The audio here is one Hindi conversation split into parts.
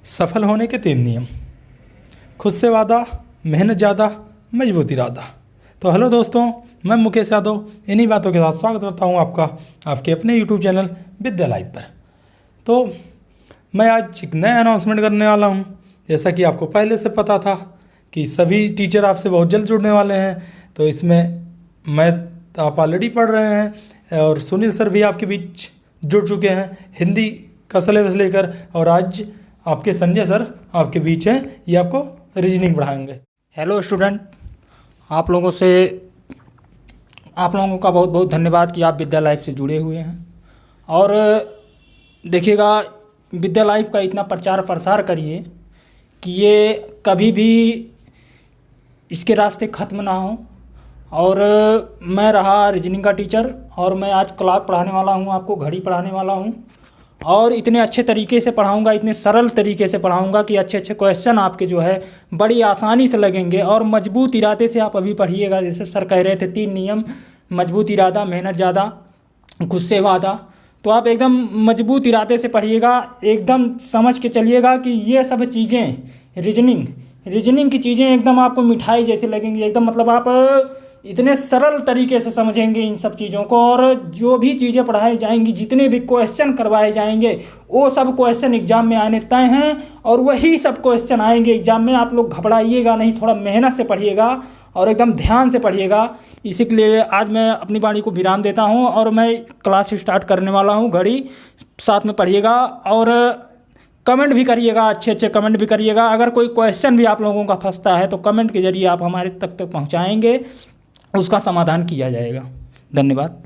सफल होने के 3 नियम। खुद से वादा, मेहनत ज़्यादा, मजबूत इरादा। तो हेलो दोस्तों, मैं मुकेश यादव इन्हीं बातों के साथ स्वागत करता हूं आपका आपके अपने यूट्यूब चैनल विद्या लाइव पर। तो मैं आज एक नया अनाउंसमेंट करने वाला हूं। जैसा कि आपको पहले से पता था कि सभी टीचर आपसे बहुत जल्द जुड़ने वाले हैं, तो इसमें मैथ आप ऑलरेडी पढ़ रहे हैं और सुनील सर भी आपके बीच जुड़ चुके हैं हिंदी का सिलेबस लेकर, और आज आपके संजय सर आपके बीच हैं, ये आपको रीजनिंग पढ़ाएंगे। हेलो स्टूडेंट, आप लोगों का बहुत बहुत धन्यवाद कि आप विद्या लाइफ से जुड़े हुए हैं। और देखिएगा, विद्या लाइफ का इतना प्रचार प्रसार करिए कि ये कभी भी इसके रास्ते ख़त्म ना हो। और मैं रहा रीजनिंग का टीचर और मैं आज क्लास पढ़ाने वाला हूँ, आपको घड़ी पढ़ाने वाला हूँ, और इतने अच्छे तरीके से पढ़ाऊंगा, इतने सरल तरीके से पढ़ाऊंगा कि अच्छे अच्छे क्वेश्चन आपके जो है बड़ी आसानी से लगेंगे। और मजबूत इरादे से आप अभी पढ़िएगा। जैसे सर कह रहे थे 3 नियम, मजबूत इरादा, मेहनत ज़्यादा, खुद से वादा। तो आप एकदम मजबूत इरादे से पढ़िएगा, एकदम समझ के चलिएगा कि ये सब चीज़ें रीजनिंग की चीज़ें एकदम आपको मिठाई जैसे लगेंगी। एकदम मतलब आप इतने सरल तरीके से समझेंगे इन सब चीज़ों को। और जो भी चीज़ें पढ़ाई जाएंगी, जितने भी क्वेश्चन करवाए जाएंगे, वो सब क्वेश्चन एग्जाम में आने तय हैं। और वही सब क्वेश्चन आएंगे एग्जाम में। आप लोग घबराइएगा नहीं, थोड़ा मेहनत से पढ़िएगा और एकदम ध्यान से पढ़िएगा। इसी के लिए आज मैं अपनी वाणी को विराम देता हूँ और मैं क्लास स्टार्ट करने वाला हूँ। घड़ी साथ में पढ़िएगा और कमेंट भी करिएगा, अच्छे अच्छे कमेंट भी करिएगा। अगर कोई क्वेश्चन भी आप लोगों का फंसता है तो कमेंट के जरिए आप हमारे तक पहुँचाएँगे, उसका समाधान किया जाएगा। धन्यवाद।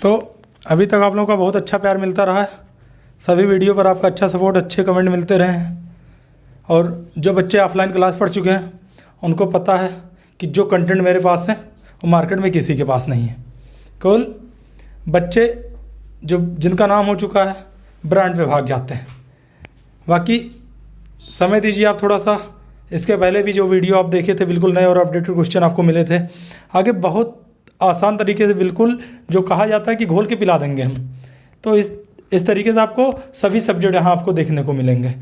तो अभी तक आप लोगों का बहुत अच्छा प्यार मिलता रहा है, सभी वीडियो पर आपका अच्छा सपोर्ट, अच्छे कमेंट मिलते रहे हैं। और जो बच्चे ऑफलाइन क्लास पढ़ चुके हैं उनको पता है कि जो कंटेंट मेरे पास है वो मार्केट में किसी के पास नहीं है। केवल बच्चे जो जिनका नाम हो चुका है ब्रांड पे भाग जाते हैं। बाकी समय दीजिए आप थोड़ा सा। इसके पहले भी जो वीडियो आप देखे थे बिल्कुल नए और अपडेटेड क्वेश्चन आपको मिले थे। आगे बहुत आसान तरीके से, बिल्कुल जो कहा जाता है कि घोल के पिला देंगे हम, तो इस तरीके से आपको सभी सब्जेक्ट यहाँ आपको देखने को मिलेंगे।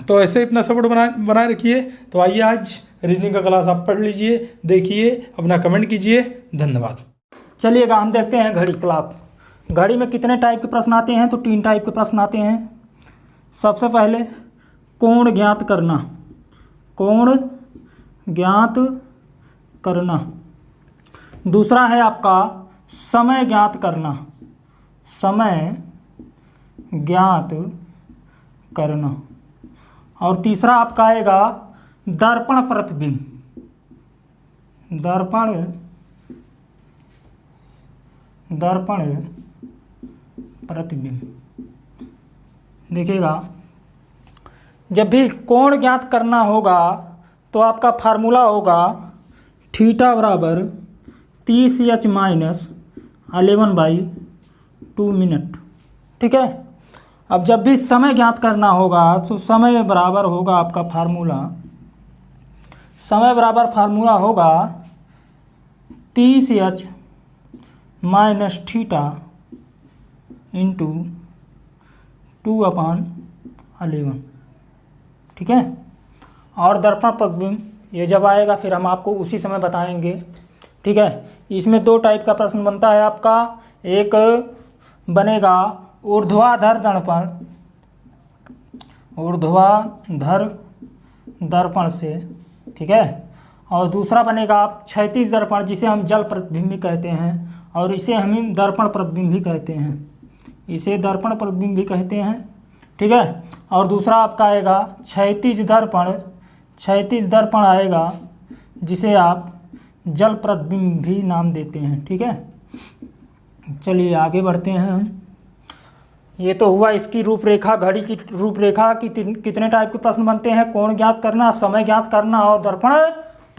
तो ऐसे ही अपना सपोर्ट बनाए रखिए। तो आइए आज रीजनिंग का क्लास आप पढ़ लीजिए, देखिए, अपना कमेंट कीजिए। धन्यवाद। चलिएगा, हम देखते हैं घड़ी क्लास। घड़ी में कितने टाइप के प्रश्न आते हैं? तो 3 टाइप के प्रश्न आते हैं। सबसे पहले कोण ज्ञात करना, कोण ज्ञात करना। दूसरा है आपका समय ज्ञात करना, समय ज्ञात करना। और तीसरा आपका आएगा दर्पण प्रतिबिंब, दर्पण प्रतिबिंब। देखिएगा, जब भी कोण ज्ञात करना होगा तो आपका फार्मूला होगा थीटा बराबर 30h माइनस 11/2 मिनट। ठीक है। अब जब भी समय ज्ञात करना होगा तो समय बराबर होगा आपका फार्मूला, समय बराबर फार्मूला होगा 30h माइनस थीटा इंटू 2/11। ठीक है। और दर्पण प्रतिबिंब ये जब आएगा फिर हम आपको उसी समय बताएंगे। ठीक है। इसमें 2 टाइप का प्रश्न बनता है आपका। एक बनेगा ऊर्ध्वाधर दर्पण, ऊर्ध्वाधर दर्पण से। ठीक है। और दूसरा बनेगा आप क्षैतिज दर्पण, जिसे हम जल प्रतिबिंब भी कहते हैं, और इसे हम दर्पण प्रतिबिंब भी कहते हैं, इसे दर्पण प्रतिबिंब भी कहते हैं। ठीक है। और दूसरा आपका आएगा क्षैतिज दर्पण, क्षैतिज दर्पण आएगा जिसे आप जल प्रतिबिंब भी नाम देते हैं। ठीक है। चलिए आगे बढ़ते हैं हम। ये तो हुआ इसकी रूपरेखा, घड़ी की रूपरेखा कि कितने टाइप के प्रश्न बनते हैं। कोण ज्ञात करना, समय ज्ञात करना और दर्पण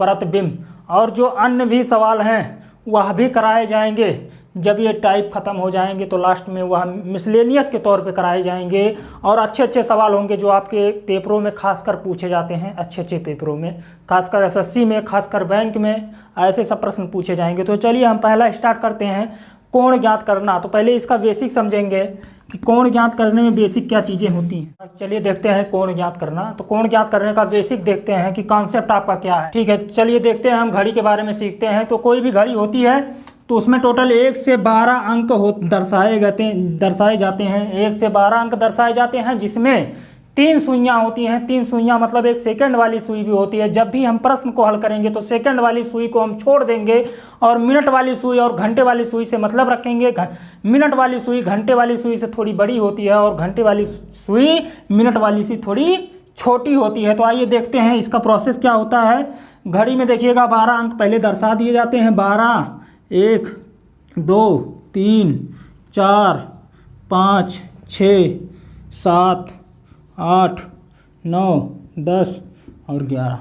प्रतिबिंब। और जो अन्य भी सवाल हैं वह भी कराए जाएंगे। जब ये टाइप ख़त्म हो जाएंगे तो लास्ट में वह मिसलेनियस के तौर पे कराए जाएंगे। और अच्छे अच्छे सवाल होंगे जो आपके पेपरों में खासकर पूछे जाते हैं, अच्छे अच्छे पेपरों में, खासकर एसएससी में, खासकर बैंक में ऐसे सब प्रश्न पूछे जाएंगे। तो चलिए हम पहला स्टार्ट करते हैं, कोण ज्ञात करना। तो पहले इसका बेसिक समझेंगे कि कोण ज्ञात करने में बेसिक क्या चीज़ें होती हैं। चलिए देखते हैं कोण ज्ञात करना। तो कोण ज्ञात करने का बेसिक देखते हैं कि कॉन्सेप्ट आपका क्या है। ठीक है, चलिए देखते हैं, हम घड़ी के बारे में सीखते हैं। तो कोई भी घड़ी होती है तो उसमें टोटल 1 से 12 अंक दर्शाए जाते हैं। 1 से 12 अंक दर्शाए जाते हैं, जिसमें 3 सुइयाँ होती हैं। 3 सुइयाँ मतलब एक सेकंड वाली सुई भी होती है। जब भी हम प्रश्न को हल करेंगे तो सेकंड वाली सुई को हम छोड़ देंगे और मिनट वाली सुई और घंटे वाली सुई से मतलब रखेंगे। मिनट वाली सुई घंटे वाली सुई से थोड़ी बड़ी होती है और घंटे वाली सुई मिनट वाली से थोड़ी छोटी होती है। तो आइए देखते हैं इसका प्रोसेस क्या होता है। घड़ी में देखिएगा 12 अंक पहले दर्शा दिए जाते हैं। 12, 1, 2, 3, 4, 5, 6, 7, 8, 9, 10 और 11।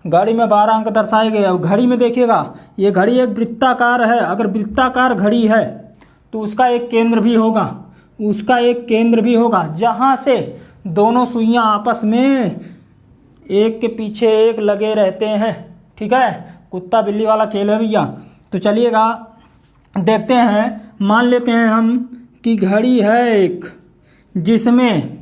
घड़ी में 12 अंक दर्शाए गए। अब घड़ी में देखिएगा ये घड़ी एक वृत्ताकार है। अगर वृत्ताकार घड़ी है तो उसका एक केंद्र भी होगा, जहाँ से दोनों सुइयाँ आपस में एक के पीछे एक लगे रहते हैं। ठीक है, कुत्ता बिल्ली वाला खेल है भैया। तो चलिएगा देखते हैं। मान लेते हैं हम कि घड़ी है एक, जिसमें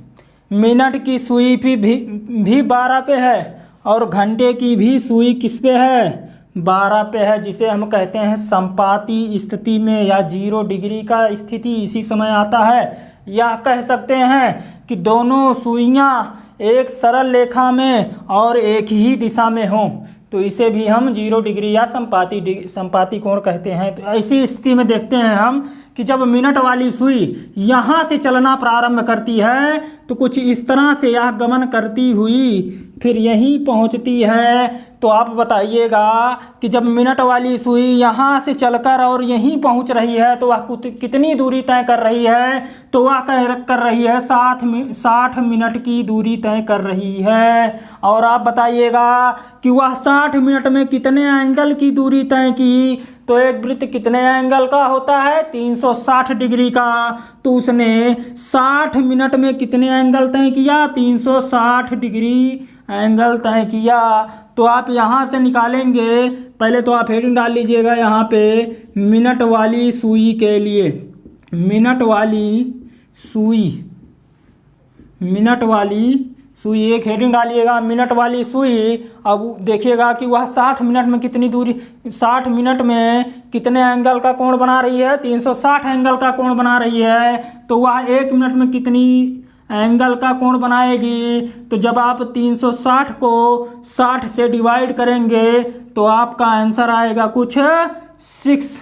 मिनट की सुई भी 12 पे है और घंटे की भी सुई किस पे है, 12 पे है, जिसे हम कहते हैं संपाती स्थिति में या 0 डिग्री का स्थिति इसी समय आता है। या कह सकते हैं कि दोनों सुइयां एक सरल रेखा में और एक ही दिशा में हों, तो इसे भी हम 0 डिग्री या संपाती कोण कहते हैं। तो ऐसी स्थिति में देखते हैं हम कि जब मिनट वाली सुई यहाँ से चलना प्रारंभ करती है तो कुछ इस तरह से यह गमन करती हुई फिर यहीं पहुँचती है। तो आप बताइएगा कि जब मिनट वाली सुई यहाँ से चलकर और यहीं पहुँच रही है तो वह कितनी दूरी तय कर रही है, तो वह कर रही है 60 मिनट की दूरी तय कर रही है। और आप बताइएगा कि वह 60 मिनट में कितने एंगल की दूरी तय की, तो एक वृत्त कितने एंगल का होता है, 360 डिग्री का। तो उसने 60 मिनट में कितने एंगल तय किया, 360 डिग्री एंगल तय किया। तो आप यहाँ से निकालेंगे, पहले तो आप हेडिंग डाल लीजिएगा यहाँ पे मिनट वाली सुई के लिए। मिनट वाली सुई एक हेडिंग डालिएगा, मिनट वाली सुई। अब देखिएगा कि वह 60 मिनट में कितनी दूरी, 60 मिनट में कितने एंगल का कोण बना रही है, 360 एंगल का कोण बना रही है। तो वह 1 मिनट में कितनी एंगल का कोण बनाएगी। तो जब आप 360 को 60 से डिवाइड करेंगे तो आपका आंसर आएगा कुछ 6।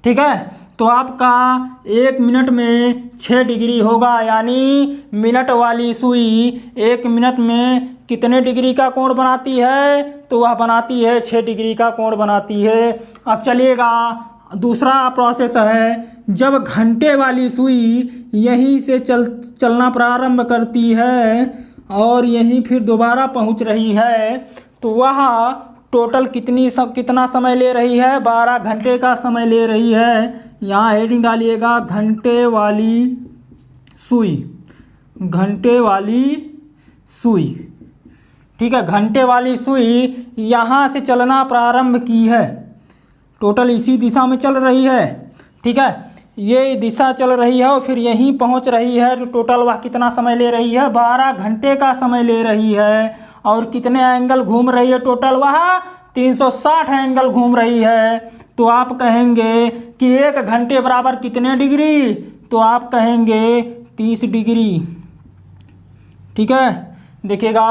ठीक है, तो आपका 1 मिनट में 6 डिग्री होगा, यानी मिनट वाली सुई 1 मिनट में कितने डिग्री का कोण बनाती है, तो वह बनाती है 6 डिग्री का कोण बनाती है। अब चलिएगा दूसरा प्रोसेस है, जब घंटे वाली सुई यहीं से चलना प्रारंभ करती है और यहीं फिर दोबारा पहुंच रही है, तो वह टोटल कितना समय ले रही है, 12 घंटे का समय ले रही है। यहाँ हेडिंग डालिएगा घंटे वाली सुई। ठीक है, घंटे वाली सुई यहाँ से चलना प्रारंभ की है, टोटल इसी दिशा में चल रही है। ठीक है, ये दिशा चल रही है और फिर यहीं पहुंच रही है। तो टोटल वह कितना समय ले रही है, 12 घंटे का समय ले रही है। और कितने एंगल घूम रही है, टोटल वह 360 एंगल घूम रही है। तो आप कहेंगे कि 1 घंटे बराबर कितने डिग्री, तो आप कहेंगे 30 डिग्री। ठीक है, देखिएगा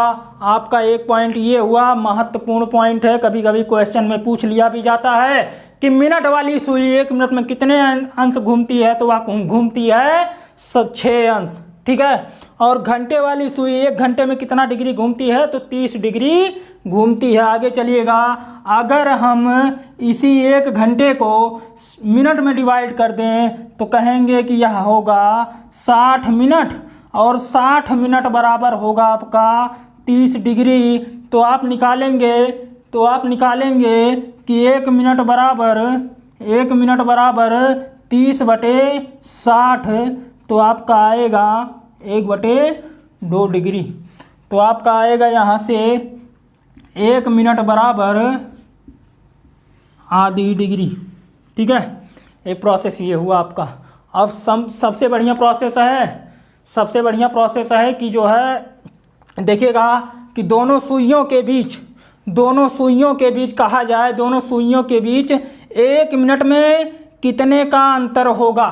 आपका एक पॉइंट ये हुआ, महत्वपूर्ण पॉइंट है, कभी कभी क्वेश्चन में पूछ लिया भी जाता है कि मिनट वाली सुई 1 मिनट में कितने अंश घूमती है, तो वह घूमती है 6 अंश। ठीक है, और घंटे वाली सुई 1 घंटे में कितना डिग्री घूमती है, तो 30 डिग्री घूमती है। आगे चलिएगा, अगर हम इसी 1 घंटे को मिनट में डिवाइड कर दें तो कहेंगे कि यह होगा 60 मिनट, और 60 मिनट बराबर होगा आपका 30 डिग्री। तो आप निकालेंगे कि 1 मिनट बराबर 30/60, तो आपका आएगा 1/2 डिग्री। तो आपका आएगा यहाँ से 1 मिनट बराबर आधी डिग्री। ठीक है, एक प्रोसेस ये हुआ आपका। अब सबसे बढ़िया प्रोसेस है कि जो है देखिएगा कि दोनों सुइयों के बीच कहा जाए, दोनों सुइयों के बीच 1 मिनट में कितने का अंतर होगा।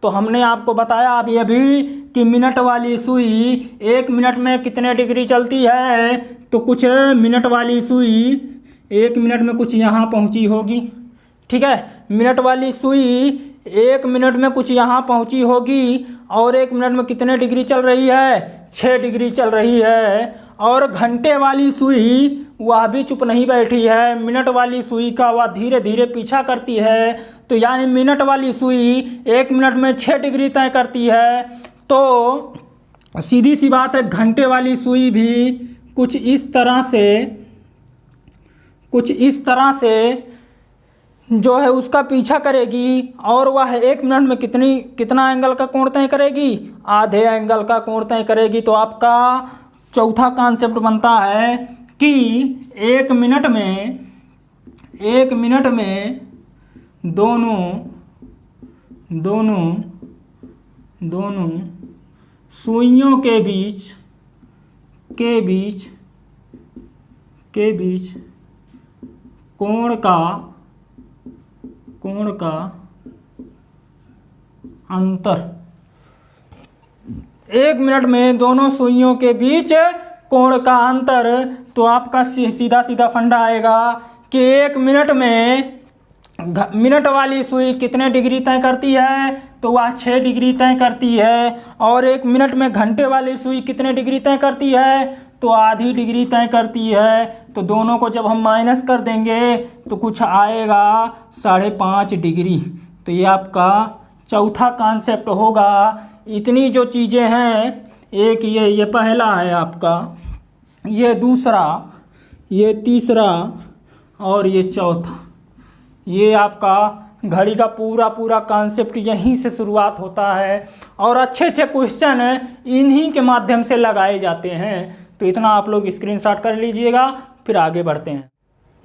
तो हमने आपको बताया अभी कि मिनट वाली सुई 1 मिनट में कितने डिग्री चलती है। तो कुछ मिनट वाली सुई 1 मिनट में कुछ यहाँ पहुँची होगी, ठीक है। मिनट वाली सुई 1 मिनट में कुछ यहाँ पहुँची होगी और 1 मिनट में कितने डिग्री चल रही है, 6 डिग्री चल रही है। और घंटे वाली सुई वह भी चुप नहीं बैठी है, मिनट वाली सुई का वह धीरे धीरे पीछा करती है। तो यानी मिनट वाली सुई 1 मिनट में 6 डिग्री तय करती है। तो सीधी सी बात है, घंटे वाली सुई भी कुछ इस तरह से जो है उसका पीछा करेगी और वह 1 मिनट में कितना एंगल का कोण तय करेगी, आधे एंगल का कोण तय करेगी। तो आपका चौथा कॉन्सेप्ट बनता है कि 1 मिनट में दोनों सुइयों के बीच कोण का अंतर, 1 मिनट में दोनों सुइयों के बीच कोण का अंतर। तो आपका सीधा फंडा आएगा कि 1 मिनट में मिनट वाली सुई कितने डिग्री तय करती है, तो वह 6 डिग्री तय करती है। और 1 मिनट में घंटे वाली सुई कितने डिग्री तय करती है, तो आधी डिग्री तय करती है। तो दोनों को जब हम माइनस कर देंगे तो कुछ आएगा 5.5 डिग्री। तो ये आपका चौथा कॉन्सेप्ट होगा। इतनी जो चीज़ें हैं, एक ये पहला है आपका, ये दूसरा, ये तीसरा और ये चौथा। ये आपका घड़ी का पूरा कॉन्सेप्ट यहीं से शुरुआत होता है और अच्छे क्वेश्चन इन्हीं के माध्यम से लगाए जाते हैं। तो इतना आप लोग स्क्रीनशॉट कर लीजिएगा, फिर आगे बढ़ते हैं।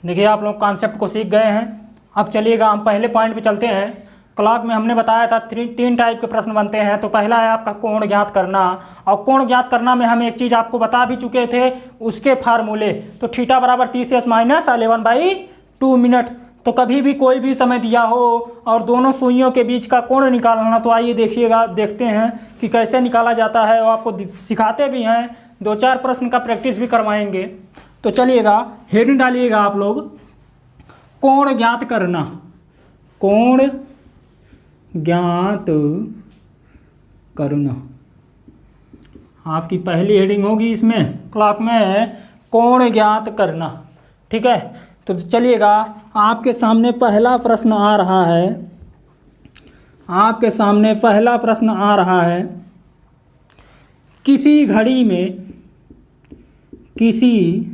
देखिए आप लोग कॉन्सेप्ट को सीख गए हैं। अब चलिएगा हम पहले पॉइंट पे चलते हैं। क्लॉक में हमने बताया था 3 टाइप के प्रश्न बनते हैं। तो पहला है आपका कोण ज्ञात करना, और कोण ज्ञात करना में हम एक चीज़ आपको बता भी चुके थे, उसके फार्मूले। तो थीटा बराबर 30s माइनस 11/2 मिनट। तो कभी भी कोई भी समय दिया हो और दोनों सुइयों के बीच का कोण निकालना, तो आइए देखते हैं कि कैसे निकाला जाता है। और आपको सिखाते भी हैं, 2-4 प्रश्न का प्रैक्टिस भी करवाएंगे। तो चलिएगा हेडिंग डालिएगा आप लोग, कोण ज्ञात करना। कोण ज्ञात करना आपकी पहली हेडिंग होगी इसमें क्लॉक में, कोण ज्ञात करना, ठीक है। तो चलिएगा आपके सामने पहला प्रश्न आ रहा है। किसी घड़ी में 3:40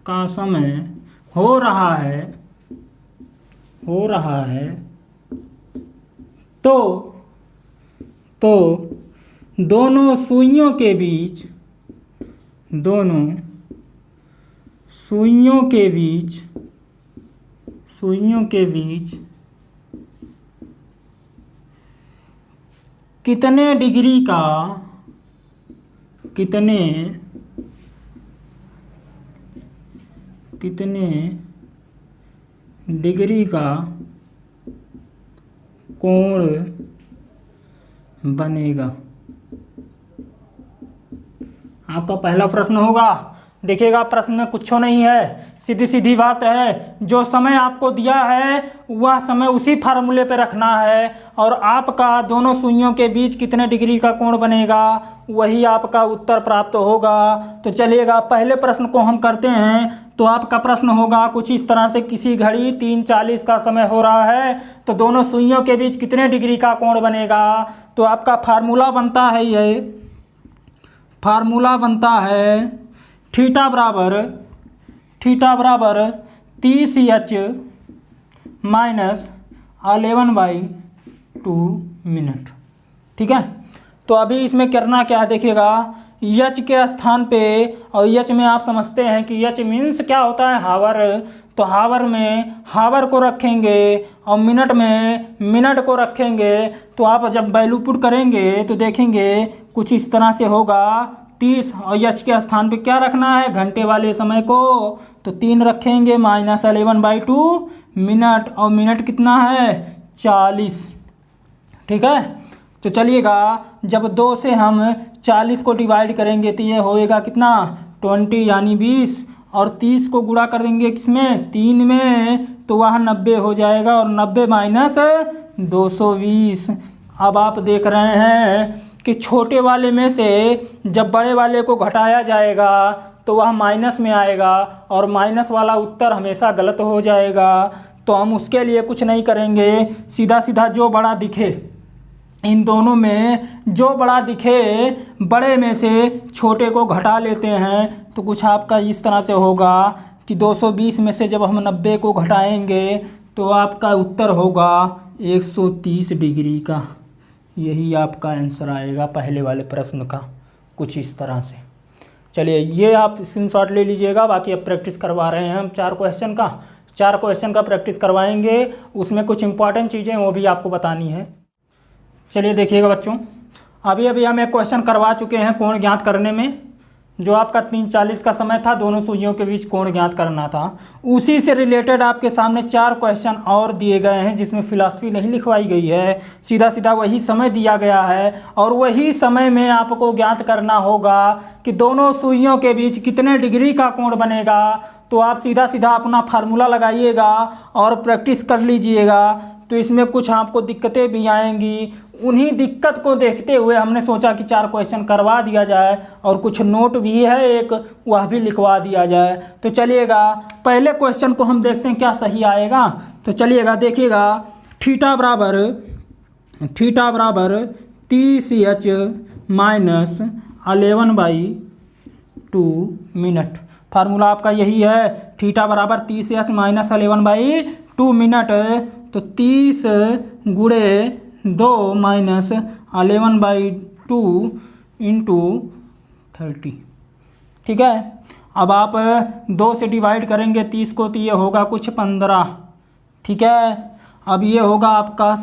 का समय हो रहा है। तो दोनों सुइयों के बीच कितने डिग्री का कोण बनेगा। आपका पहला प्रश्न होगा। देखिएगा प्रश्न में कुछ नहीं है, सीधी बात है। जो समय आपको दिया है वह समय उसी फार्मूले पे रखना है और आपका दोनों सुइयों के बीच कितने डिग्री का कोण बनेगा वही आपका उत्तर प्राप्त होगा। तो चलिएगा पहले प्रश्न को हम करते हैं। तो आपका प्रश्न होगा कुछ इस तरह से, किसी घड़ी 3:40 का समय हो रहा है तो दोनों सुइयों के बीच कितने डिग्री का कोण बनेगा। तो आपका फार्मूला बनता है थीटा बराबर 30h माइनस 11/2 2 मिनट। ठीक है, तो अभी इसमें करना क्या है देखिएगा, एच के स्थान पे, और एच में आप समझते हैं कि एच मीन्स क्या होता है, हावर। तो हावर में हावर को रखेंगे और मिनट में मिनट को रखेंगे। तो आप जब वैल्यू पुट करेंगे तो देखेंगे कुछ इस तरह से होगा 30, और एच के स्थान पे क्या रखना है, घंटे वाले समय को, तो 3 रखेंगे, -11/2 मिनट, और मिनट कितना है 40। ठीक है, तो चलिएगा जब 2 से हम 40 को डिवाइड करेंगे तो ये होएगा कितना 20 यानी 20, और 30 को गुणा कर देंगे किसमें 3 में, तो वह 90 हो जाएगा, और 90 माइनस 220। अब आप देख रहे हैं कि छोटे वाले में से जब बड़े वाले को घटाया जाएगा तो वह माइनस में आएगा, और माइनस वाला उत्तर हमेशा गलत हो जाएगा। तो हम उसके लिए कुछ नहीं करेंगे, सीधा सीधा जो बड़ा दिखे, इन दोनों में जो बड़ा दिखे बड़े में से छोटे को घटा लेते हैं। तो कुछ आपका इस तरह से होगा कि 220 में से जब हम 90 को घटाएंगे तो आपका उत्तर होगा 130 डिग्री का। यही आपका आंसर आएगा पहले वाले प्रश्न का, कुछ इस तरह से। चलिए ये आप स्क्रीनशॉट ले लीजिएगा। बाकी अब प्रैक्टिस करवा रहे हैं हम 4 क्वेश्चन का प्रैक्टिस करवाएंगे। उसमें कुछ इंपॉर्टेंट चीज़ें वो भी आपको बतानी है। चलिए देखिएगा बच्चों, अभी हम एक क्वेश्चन करवा चुके हैं कोण ज्ञात करने में। जो आपका 3:40 का समय था, दोनों सुइयों के बीच कोण ज्ञात करना था। उसी से रिलेटेड आपके सामने 4 क्वेश्चन और दिए गए हैं जिसमें फिलॉसफी नहीं लिखवाई गई है, सीधा सीधा वही समय दिया गया है। और वही समय में आपको ज्ञात करना होगा कि दोनों सुइयों के बीच कितने डिग्री का कोण बनेगा। तो आप सीधा सीधा अपना फार्मूला लगाइएगा और प्रैक्टिस कर लीजिएगा। तो इसमें कुछ आपको दिक्कतें भी आएंगी, उन्हीं दिक्कत को देखते हुए हमने सोचा कि 4 क्वेश्चन करवा दिया जाए, और कुछ नोट भी है एक, वह भी लिखवा दिया जाए। तो चलिएगा पहले क्वेश्चन को हम देखते हैं क्या सही आएगा। तो चलिएगा देखिएगा, थीटा बराबर 30h माइनस 11/2 मिनट। फार्मूला आपका यही है, थीटा बराबर 30h माइनस 11/2 मिनट। तो 30 गुणे 2 माइनस 11/2 इंटू 30। ठीक है, अब आप 2 से डिवाइड करेंगे 30 को तो ये होगा कुछ 15। ठीक है, अब ये होगा आपका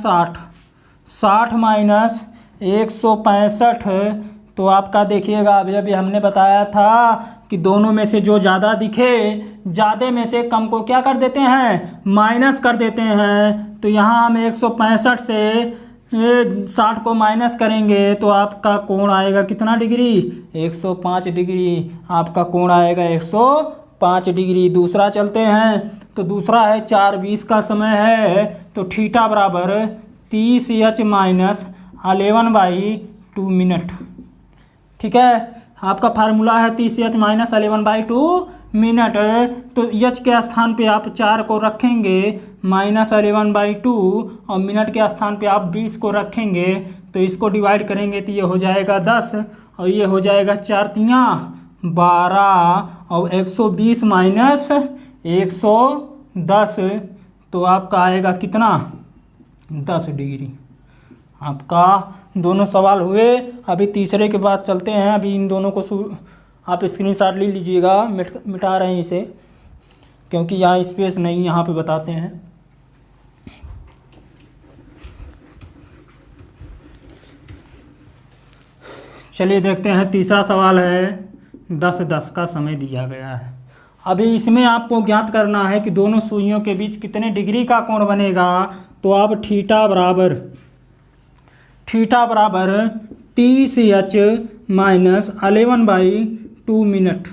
60 माइनस 165। तो आपका देखिएगा अभी हमने बताया था कि दोनों में से जो ज़्यादा दिखे, ज़्यादा में से कम को क्या कर देते हैं, माइनस कर देते हैं। तो यहाँ हम 165 से 60 को माइनस करेंगे तो आपका कोण आएगा कितना डिग्री, 105 डिग्री। आपका कोण आएगा 105 डिग्री। दूसरा चलते हैं, तो दूसरा है 4:20 का समय है। तो थीटा बराबर 30h माइनस 11/2 मिनट। ठीक है, आपका फार्मूला है 30h माइनस 11/2 मिनट। तो एच के स्थान पे आप 4 को रखेंगे, माइनस 11/2, और मिनट के स्थान पे आप 20 को रखेंगे। तो इसको डिवाइड करेंगे तो ये हो जाएगा 10, और ये हो जाएगा 4×3 12, और 120 माइनस 110, तो आपका आएगा कितना 10 डिग्री। आपका दोनों सवाल हुए। अभी तीसरे के बाद चलते हैं। अभी इन दोनों को आप स्क्रीनशॉट ले लीजिएगा, मिटा रहे हैं इसे क्योंकि यहाँ स्पेस नहीं, यहाँ पे बताते हैं। चलिए देखते हैं, तीसरा सवाल है 10:10 का समय दिया गया है। अभी इसमें आपको ज्ञात करना है कि दोनों सुइयों के बीच कितने डिग्री का कोण बनेगा। तो आप थीटा बराबर 30h माइनस 11/2 मिनट।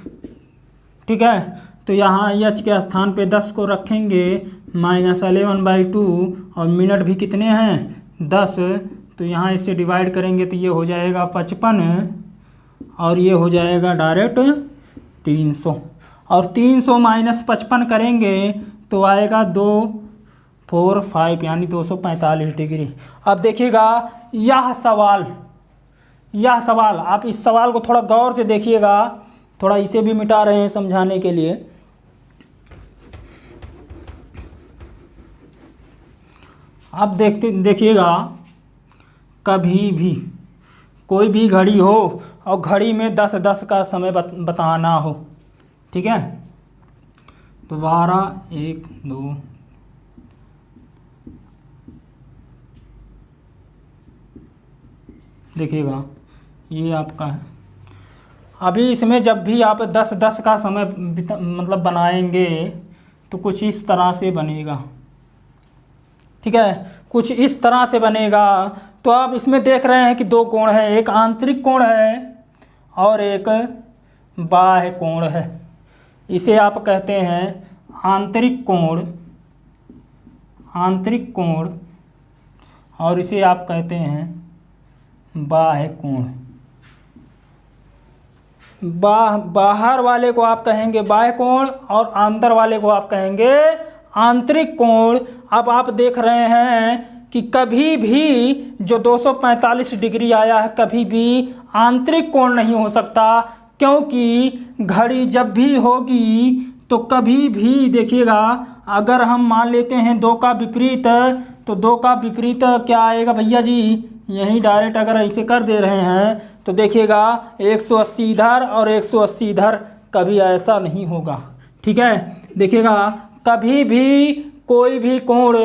ठीक है, तो यहाँ एच के स्थान पे 10 को रखेंगे, माइनस 11/2, और मिनट भी कितने हैं 10। तो यहाँ इसे डिवाइड करेंगे तो ये हो जाएगा 55, और ये हो जाएगा डायरेक्ट 300, और 300 माइनस 55 करेंगे तो आएगा 245 यानी 245 डिग्री। अब देखिएगा यह सवाल आप इस सवाल को थोड़ा गौर से देखिएगा, थोड़ा इसे भी मिटा रहे हैं समझाने के लिए। आप देखिएगा कभी भी कोई भी घड़ी हो और घड़ी में 10:10 का समय बताना हो, ठीक है। तो 12, 1, 2, देखिएगा ये आपका है। अभी इसमें जब भी आप 10:10 का समय मतलब बनाएंगे तो कुछ इस तरह से बनेगा, ठीक है, कुछ इस तरह से बनेगा। तो आप इसमें देख रहे हैं कि दो कोण है, एक आंतरिक कोण है और एक बाह्य कोण है। इसे आप कहते हैं आंतरिक कोण, आंतरिक कोण, और इसे आप कहते हैं बाह्य कोण। बाहर वाले को आप कहेंगे बाह्य कोण और अंदर वाले को आप कहेंगे आंतरिक कोण। अब आप देख रहे हैं कि कभी भी जो 245 डिग्री आया है कभी भी आंतरिक कोण नहीं हो सकता, क्योंकि घड़ी जब भी होगी तो कभी भी देखिएगा, अगर हम मान लेते हैं 2 का विपरीत, तो 2 का विपरीत क्या आएगा भैया जी, यही डायरेक्ट अगर ऐसे कर दे रहे हैं तो देखिएगा 180 इधर और 180 इधर, कभी ऐसा नहीं होगा, ठीक है। देखिएगा कभी भी कोई भी कोण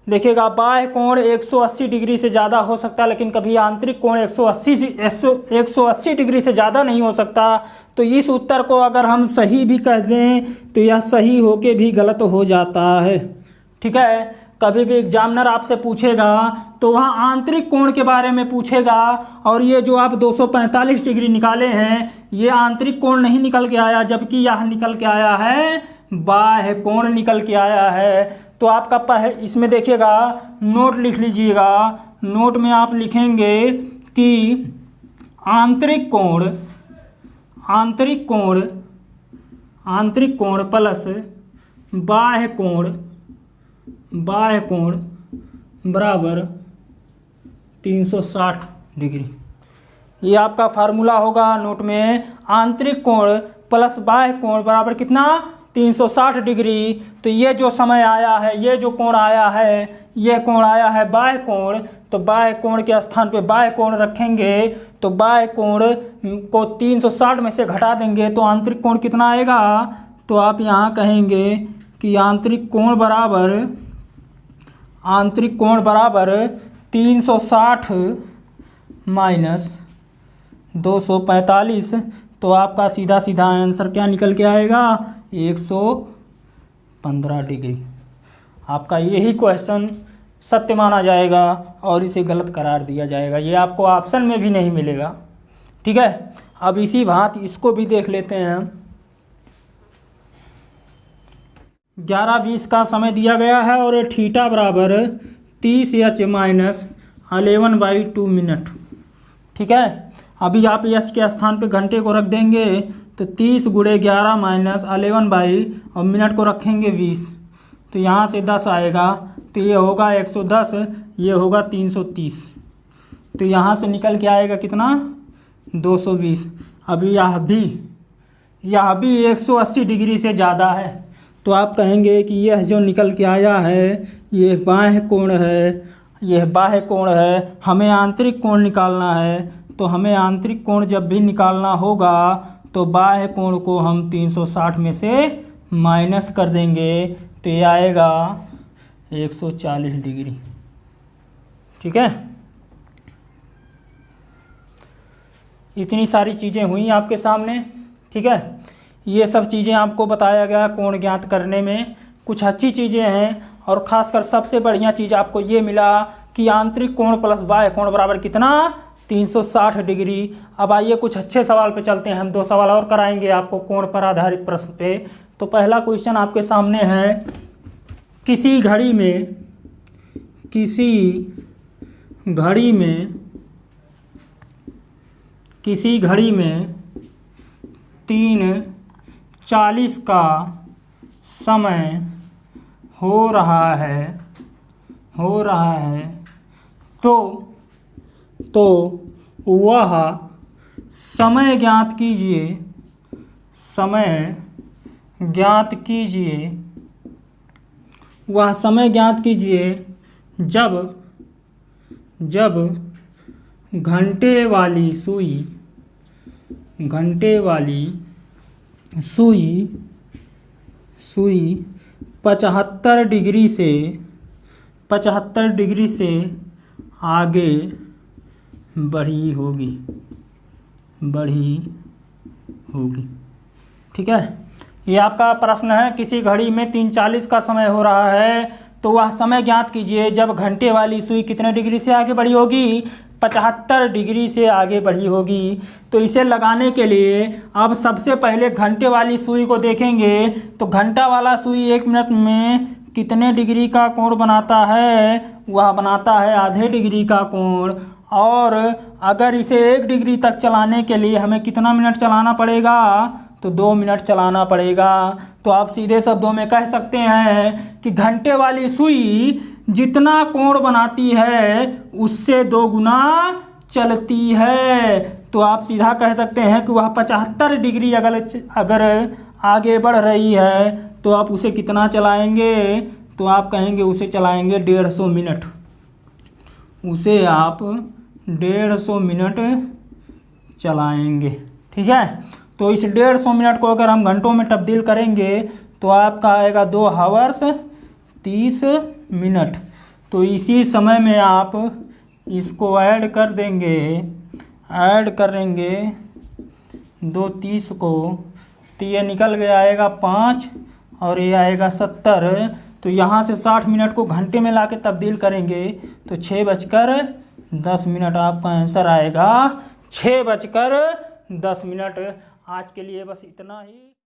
देखिएगा, बाह्य कोण 180 डिग्री से ज़्यादा हो सकता है, लेकिन कभी आंतरिक कोण 180 डिग्री से ज़्यादा नहीं हो सकता। तो इस उत्तर को अगर हम सही भी कह दें तो यह सही होके भी गलत हो जाता है, ठीक है। कभी भी एग्जामिनर आपसे पूछेगा तो वह आंतरिक कोण के बारे में पूछेगा, और ये जो आप 245 डिग्री निकाले हैं ये आंतरिक कोण नहीं निकल के आया, जबकि यह निकल के आया है बाह्य कोण निकल के आया है। तो आपका इसमें देखिएगा नोट लिख लीजिएगा, नोट में आप लिखेंगे कि आंतरिक कोण, आंतरिक कोण, आंतरिक कोण प्लस बाह्य कोण, बाह्य कोण बराबर 360 डिग्री। ये आपका फार्मूला होगा नोट में, आंतरिक कोण प्लस बाह्य कोण बराबर कितना, 360 डिग्री। तो ये जो समय आया है, ये जो कोण आया है, ये कोण आया है बाह्य कोण, तो बाह्य कोण के स्थान पे बाह्य कोण रखेंगे, तो बाह्य कोण को 360 में से घटा देंगे तो आंतरिक कोण कितना आएगा। तो आप यहाँ कहेंगे कि आंतरिक कोण बराबर, आंतरिक कोण बराबर 360 माइनस 245। तो आपका सीधा सीधा आंसर क्या निकल के आएगा, 115 डिग्री। आपका यही क्वेश्चन सत्य माना जाएगा और इसे गलत करार दिया जाएगा, ये आपको ऑप्शन में भी नहीं मिलेगा, ठीक है। अब इसी भांति इसको भी देख लेते हैं। 11:20 का समय दिया गया है और थीटा बराबर 30h माइनस 11/2 मिनट, ठीक है। अभी आप एच के स्थान पे घंटे को रख देंगे तो 30 × 11 माइनस 11 और मिनट को रखेंगे 20, तो यहाँ से 10 आएगा, तो ये होगा 110, ये होगा 330, तो यहाँ से निकल के आएगा कितना, 220। अभी यह भी 180 डिग्री से ज़्यादा है, तो आप कहेंगे कि यह जो निकल के आया है ये बाह्य कोण है, यह बाह्य कोण है, हमें आंतरिक कोण निकालना है। तो हमें आंतरिक कोण जब भी निकालना होगा तो बाह्य कोण को हम 360 में से माइनस कर देंगे, तो ये आएगा 140 डिग्री, ठीक है। इतनी सारी चीज़ें हुई आपके सामने, ठीक है। ये सब चीज़ें आपको बताया गया कोण ज्ञात करने में, कुछ अच्छी चीज़ें हैं, और ख़ासकर सबसे बढ़िया चीज़ आपको ये मिला कि आंतरिक कोण प्लस बाह्य कोण बराबर कितना, 360 डिग्री। अब आइए कुछ अच्छे सवाल पे चलते हैं, हम 2 सवाल और कराएंगे आपको कोण पर आधारित प्रश्न पे। तो पहला क्वेश्चन आपके सामने है, किसी घड़ी में 3:40 का समय हो रहा है, तो वह समय ज्ञात कीजिए जब घंटे वाली सुई 75 डिग्री से आगे बढ़ी होगी। ठीक है, ये आपका प्रश्न है। किसी घड़ी में 3:40 का समय हो रहा है, तो वह समय ज्ञात कीजिए जब घंटे वाली सुई कितने डिग्री से आगे बढ़ी होगी? 75 डिग्री से आगे बढ़ी होगी। तो इसे लगाने के लिए अब सबसे पहले घंटे वाली सुई को देखेंगे। तो घंटा वाला सुई 1 मिनट में कितने डिग्री का कोण बनाता है? वह बनाता है आधे डिग्री का कोण। और अगर इसे 1 डिग्री तक चलाने के लिए हमें कितना मिनट चलाना पड़ेगा? तो 2 मिनट चलाना पड़ेगा। तो आप सीधे शब्दों में कह सकते हैं कि घंटे वाली सुई जितना कोण बनाती है उससे 2 गुना चलती है। तो आप सीधा कह सकते हैं कि वह 75 डिग्री अगर आगे बढ़ रही है तो आप उसे कितना चलाएंगे? तो आप कहेंगे उसे चलाएंगे 150 मिनट। उसे आप 150 मिनट चलाएंगे। ठीक है, तो इस 150 मिनट को अगर हम घंटों में तब्दील करेंगे तो आपका आएगा 2 आवर्स 30 मिनट। तो इसी समय में आप इसको ऐड करेंगे 2 30 को, तो ये निकल गया आएगा 5 और ये आएगा 70। तो यहाँ से 60 मिनट को घंटे में लाके तब्दील करेंगे तो 6:10 आपका आंसर आएगा। 6:10। आज के लिए बस इतना ही।